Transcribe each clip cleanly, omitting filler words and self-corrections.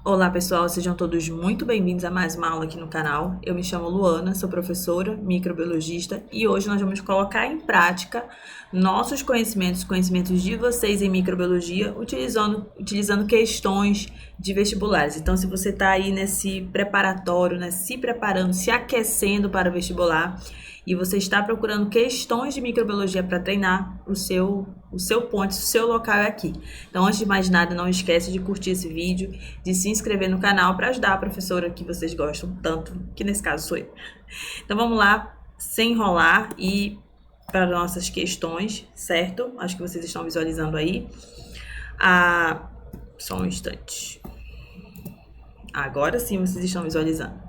Olá pessoal, sejam todos muito bem-vindos a mais uma aula aqui no canal. Eu me chamo Luana, sou professora, microbiologista e hoje nós vamos colocar em prática nossos conhecimentos de vocês em microbiologia, utilizando questões de vestibulares. Então, se você está aí nesse preparatório, né, se preparando, se aquecendo para o vestibular e você está procurando questões de microbiologia para treinar, o seu ponto, o seu local é aqui. Então, antes de mais nada, não esquece de curtir esse vídeo, de se inscrever no canal para ajudar a professora que vocês gostam tanto, que nesse caso sou eu. Então, vamos lá, sem enrolar e para nossas questões, certo? Acho que vocês estão visualizando aí. Só um instante. Agora sim vocês estão visualizando.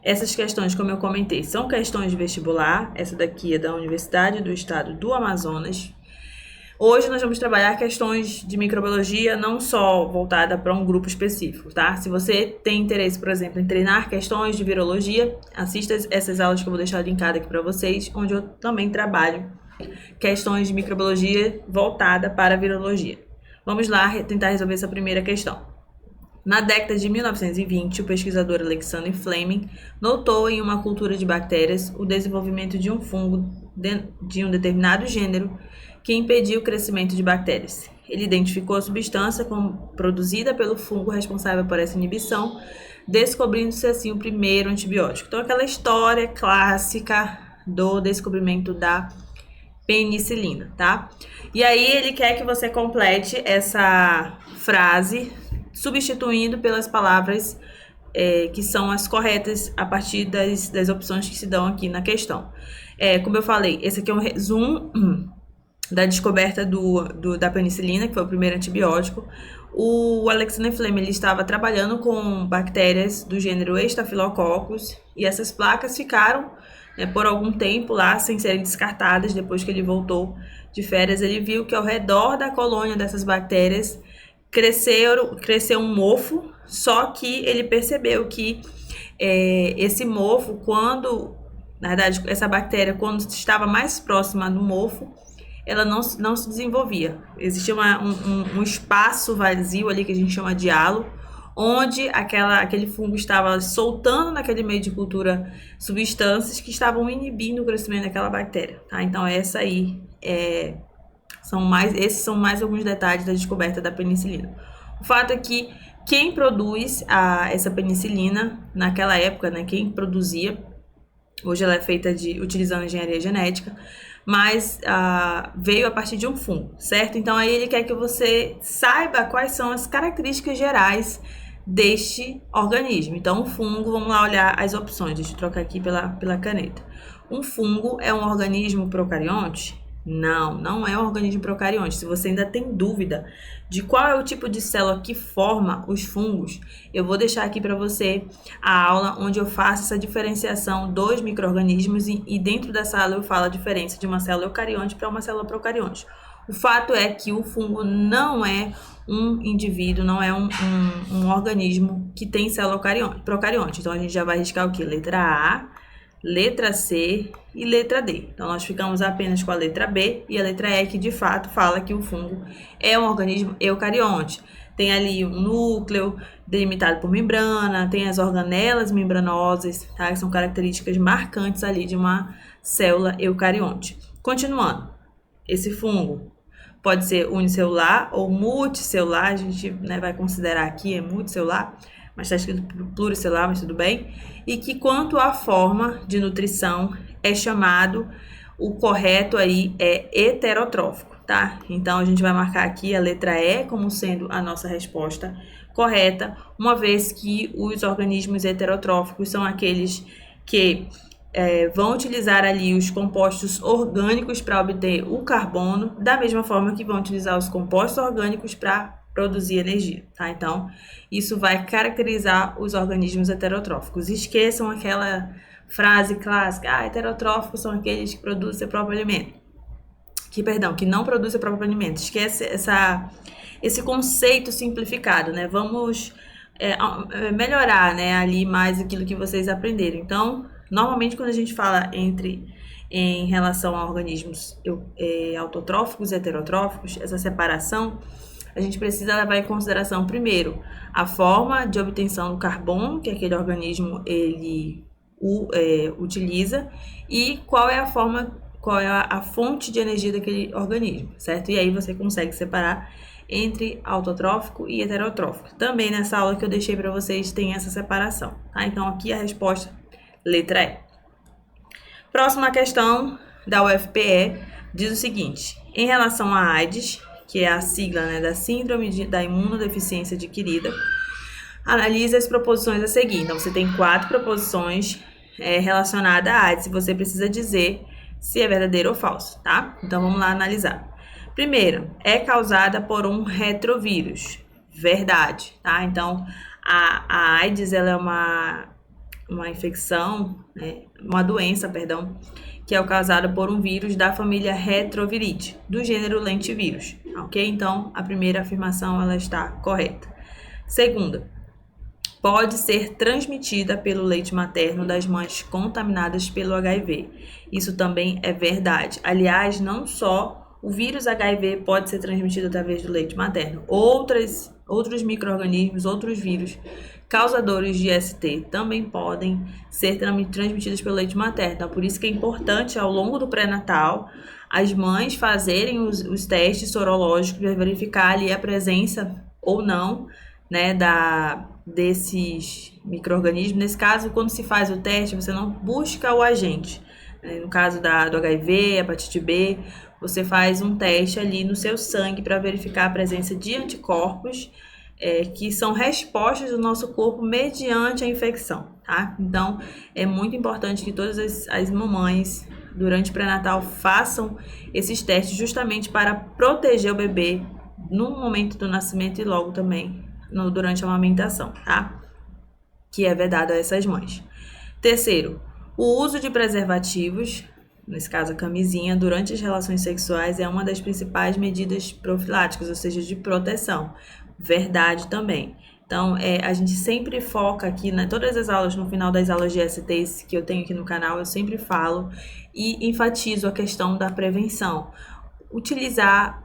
Essas questões, como eu comentei, são questões de vestibular. Essa daqui é da Universidade do Estado do Amazonas. Hoje nós vamos trabalhar questões de microbiologia não só voltada para um grupo específico, tá? Se você tem interesse, por exemplo, em treinar questões de virologia, assista essas aulas que eu vou deixar linkada aqui para vocês, onde eu também trabalho questões de microbiologia voltada para a virologia. Vamos lá tentar resolver essa primeira questão. Na década de 1920, o pesquisador Alexander Fleming notou em uma cultura de bactérias o desenvolvimento de um fungo de um determinado gênero que impedia o crescimento de bactérias. Ele identificou a substância como produzida pelo fungo responsável por essa inibição, descobrindo-se assim o primeiro antibiótico. Então, aquela história clássica do descobrimento da penicilina, tá? E aí ele quer que você complete essa frase substituindo pelas palavras que são as corretas a partir das opções que se dão aqui na questão. Como eu falei, esse aqui é um resumo da descoberta da penicilina, que foi o primeiro antibiótico. O Alexander Fleming ele estava trabalhando com bactérias do gênero Staphylococcus e essas placas ficaram por algum tempo lá sem serem descartadas. Depois que ele voltou de férias, ele viu que ao redor da colônia dessas bactérias cresceu um mofo, só que ele percebeu que esse mofo, na verdade, essa bactéria, quando estava mais próxima do mofo, ela não se desenvolvia. Existia um espaço vazio ali que a gente chama de halo, onde aquele fungo estava soltando naquele meio de cultura substâncias que estavam inibindo o crescimento daquela bactéria. Tá? Então, essa aí esses são mais alguns detalhes da descoberta da penicilina. O fato é que quem produz essa penicilina naquela época, né, quem produzia, hoje ela é feita utilizando engenharia genética, mas veio a partir de um fungo, certo? Então aí ele quer que você saiba quais são as características gerais deste organismo. Então o fungo, vamos lá olhar as opções, deixa eu trocar aqui pela caneta. Um fungo é um organismo procarionte? Não é um organismo procarionte. Se você ainda tem dúvida de qual é o tipo de célula que forma os fungos, eu vou deixar aqui para você a aula onde eu faço essa diferenciação dos micro-organismos e dentro dessa aula eu falo a diferença de uma célula eucarionte para uma célula procarionte. O fato é que o fungo não é um indivíduo, não é um organismo que tem célula procarionte. Então a gente já vai riscar o que? Letra A, letra C e letra D. Então, nós ficamos apenas com a letra B e a letra E, que de fato fala que o fungo é um organismo eucarionte. Tem ali um núcleo delimitado por membrana, tem as organelas membranosas, tá? Que são características marcantes ali de uma célula eucarionte. Continuando, esse fungo pode ser unicelular ou multicelular, a gente vai considerar aqui multicelular, mas está escrito pluricelular, mas tudo bem. E que quanto à forma de nutrição é chamado, o correto aí é heterotrófico, tá? Então a gente vai marcar aqui a letra E como sendo a nossa resposta correta, uma vez que os organismos heterotróficos são aqueles que vão utilizar ali os compostos orgânicos para obter o carbono, da mesma forma que vão utilizar os compostos orgânicos para produzir energia, tá? Então, isso vai caracterizar os organismos heterotróficos. Esqueçam aquela frase clássica, heterotróficos são aqueles que produzem seu próprio alimento. Que não produzem seu próprio alimento. Esquece esse conceito simplificado, né? Vamos melhorar, né, ali mais aquilo que vocês aprenderam. Então, normalmente quando a gente fala em relação a organismos autotróficos e heterotróficos, essa separação a gente precisa levar em consideração, primeiro, a forma de obtenção do carbono que aquele organismo ele utiliza e qual é a fonte de energia daquele organismo, certo? E aí você consegue separar entre autotrófico e heterotrófico. Também nessa aula que eu deixei para vocês tem essa separação, tá? Então aqui a resposta, letra E. Próxima questão da UFPE diz o seguinte: em relação à AIDS, que é a sigla, né, da Síndrome da Imunodeficiência Adquirida, analise as proposições a seguir. Então, você tem 4 proposições relacionadas à AIDS e você precisa dizer se é verdadeiro ou falso, tá? Então, vamos lá analisar. Primeiro, é causada por um retrovírus. Verdade, tá? Então, a AIDS, ela é uma infecção, né, uma doença, perdão, que é causada por um vírus da família Retroviridae, do gênero lentivírus, ok? Então, a primeira afirmação, ela está correta. Segunda, pode ser transmitida pelo leite materno das mães contaminadas pelo HIV. Isso também é verdade. Aliás, não só o vírus HIV pode ser transmitido através do leite materno. Outros micro-organismos, outros vírus causadores de ST também podem ser transmitidos pelo leite materno. Então, por isso que é importante, ao longo do pré-natal, as mães fazerem os testes sorológicos para verificar ali a presença ou não, né, desses micro-organismos. Nesse caso, quando se faz o teste, você não busca o agente. No caso do HIV, hepatite B, você faz um teste ali no seu sangue para verificar a presença de anticorpos que são respostas do nosso corpo mediante a infecção, tá? Então, é muito importante que todas as mamães, durante o pré-natal, façam esses testes justamente para proteger o bebê no momento do nascimento e logo também durante a amamentação, tá? Que é vedado a essas mães. Terceiro, o uso de preservativos, nesse caso a camisinha, durante as relações sexuais é uma das principais medidas profiláticas, ou seja, de proteção. Verdade também. Então, a gente sempre foca aqui, né, todas as aulas, no final das aulas de STs que eu tenho aqui no canal, eu sempre falo e enfatizo a questão da prevenção. Utilizar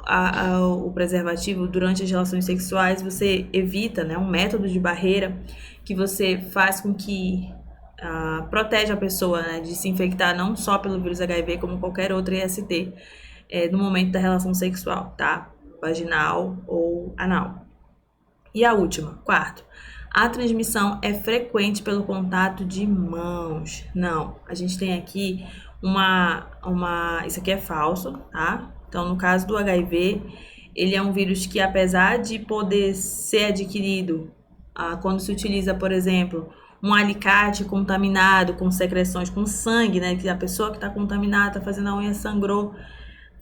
o preservativo durante as relações sexuais, você evita, né, um método de barreira que você faz com que protege a pessoa, né, de se infectar não só pelo vírus HIV, como qualquer outro IST no momento da relação sexual, tá? Vaginal ou anal. E a última, quarto, a transmissão é frequente pelo contato de mãos. Não, a gente tem aqui isso aqui é falso, tá? Então, no caso do HIV, ele é um vírus que, apesar de poder ser adquirido quando se utiliza, por exemplo, um alicate contaminado com secreções, com sangue, né? Que a pessoa que está contaminada, está fazendo a unha, sangrou,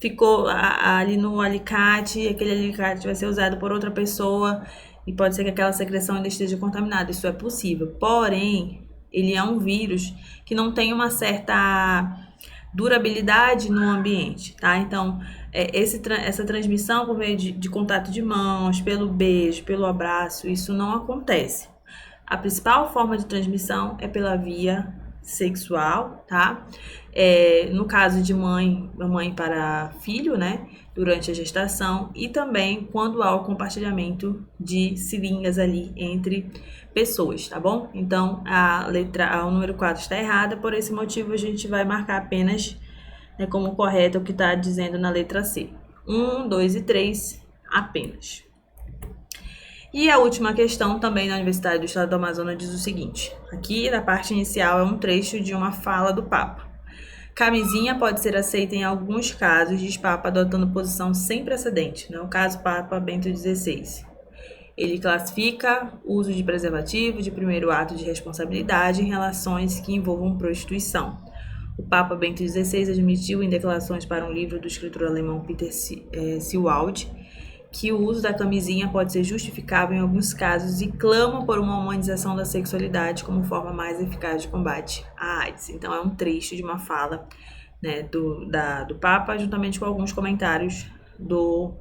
ficou ali no alicate, e aquele alicate vai ser usado por outra pessoa e pode ser que aquela secreção ainda esteja contaminada. Isso é possível. Porém, ele é um vírus que não tem uma certa durabilidade no ambiente, tá? Então, essa transmissão por meio de contato de mãos, pelo beijo, pelo abraço, isso não acontece. A principal forma de transmissão é pela via sexual, tá? No caso de mãe para filho, né? Durante a gestação e também quando há o compartilhamento de seringas ali entre pessoas, tá bom? Então, o número 4 está errada, por esse motivo a gente vai marcar apenas, né, como correto o que está dizendo na letra C. 1, 2 e 3 apenas. E a última questão, também na Universidade do Estado do Amazonas, diz o seguinte. Aqui, na parte inicial, é um trecho de uma fala do Papa. Camisinha pode ser aceita em alguns casos, diz Papa, adotando posição sem precedente. No caso, Papa Bento XVI. Ele classifica o uso de preservativo de primeiro ato de responsabilidade em relações que envolvam prostituição. O Papa Bento XVI admitiu em declarações para um livro do escritor alemão Peter Seewald que o uso da camisinha pode ser justificável em alguns casos e clama por uma humanização da sexualidade como forma mais eficaz de combate à AIDS. Então, é um trecho de uma fala, né, do Papa, juntamente com alguns comentários do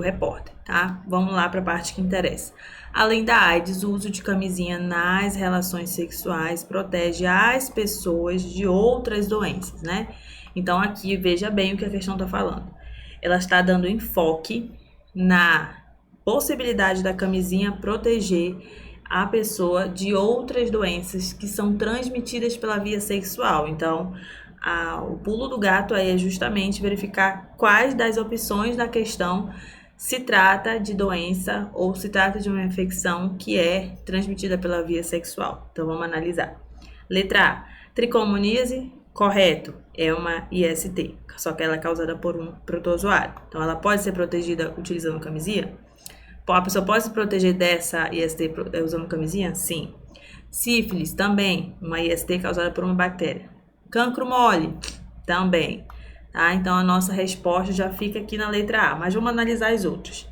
repórter, tá? Vamos lá para a parte que interessa. Além da AIDS, o uso de camisinha nas relações sexuais protege as pessoas de outras doenças, né? Então, aqui, veja bem o que a questão está falando. Ela está dando enfoque na possibilidade da camisinha proteger a pessoa de outras doenças que são transmitidas pela via sexual. Então, o pulo do gato aí é justamente verificar quais das opções da questão se trata de doença ou se trata de uma infecção que é transmitida pela via sexual. Então, vamos analisar. Letra A, tricomoníase, correto, é uma IST, só que ela é causada por um protozoário. Então, ela pode ser protegida utilizando camisinha? A pessoa pode se proteger dessa IST usando camisinha? Sim. Sífilis, também, uma IST causada por uma bactéria. Cancro mole, também. Tá? Então, a nossa resposta já fica aqui na letra A, mas vamos analisar as outras.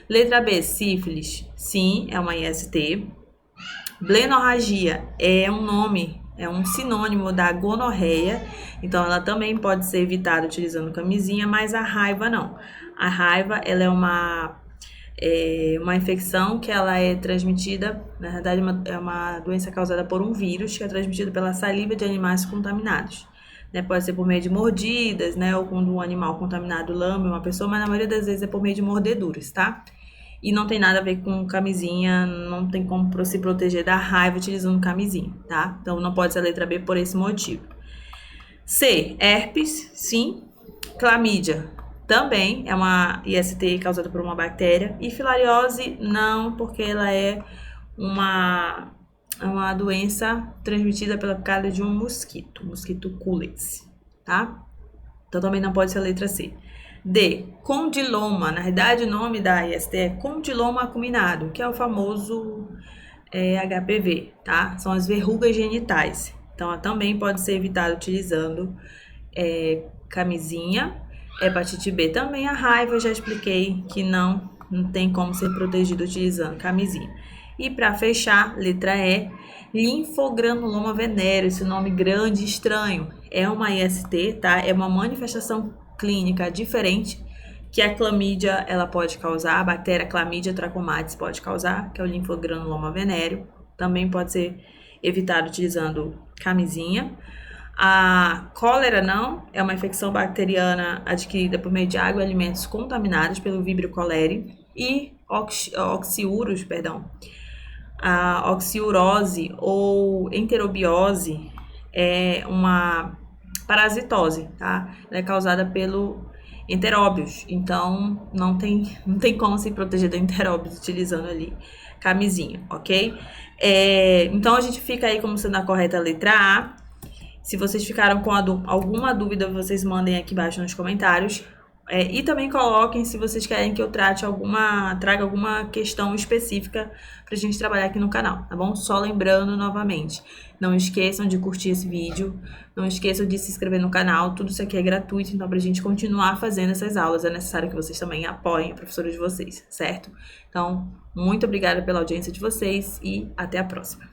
Letra B, sífilis, sim, é uma IST. Blenorragia é um nome, é um sinônimo da gonorreia, então ela também pode ser evitada utilizando camisinha, mas a raiva não. A raiva, ela é uma infecção que ela é transmitida, na verdade é uma doença causada por um vírus que é transmitida pela saliva de animais contaminados. Né? Pode ser por meio de mordidas, né? Ou quando um animal contaminado lame uma pessoa, mas na maioria das vezes é por meio de mordeduras, tá? E não tem nada a ver com camisinha, não tem como se proteger da raiva utilizando camisinha, tá? Então não pode ser a letra B por esse motivo. C, herpes, sim. Clamídia, também é uma IST causada por uma bactéria. E filariose, não, porque ela é uma doença transmitida pela picada de um mosquito culex, tá? Então também não pode ser a letra C. D, condiloma, na verdade o nome da IST é condiloma acuminado, que é o famoso HPV, tá? São as verrugas genitais. Então ela também pode ser evitada utilizando camisinha. Hepatite B também, a raiva, eu já expliquei que não tem como ser protegido utilizando camisinha. E para fechar, letra E, linfogranuloma venéreo, esse nome grande e estranho, é uma IST, tá? É uma manifestação clínica diferente que a clamídia ela pode causar, a bactéria Chlamydia trachomatis pode causar, que é o linfogranuloma venéreo, também pode ser evitado utilizando camisinha. A cólera não, é uma infecção bacteriana adquirida por meio de água e alimentos contaminados pelo Vibrio cholerae. E oxiurus, a oxiurose ou enterobiose é uma parasitose, tá? Ela é causada pelo enteróbios, então não tem como se proteger do enteróbios utilizando ali camisinha, ok? Então a gente fica aí como sendo a correta letra A. Se vocês ficaram com alguma dúvida, vocês mandem aqui embaixo nos comentários. E também coloquem se vocês querem que eu traga alguma questão específica pra gente trabalhar aqui no canal, tá bom? Só lembrando novamente, não esqueçam de curtir esse vídeo, não esqueçam de se inscrever no canal, tudo isso aqui é gratuito, então pra gente continuar fazendo essas aulas, é necessário que vocês também apoiem a professora de vocês, certo? Então, muito obrigada pela audiência de vocês e até a próxima.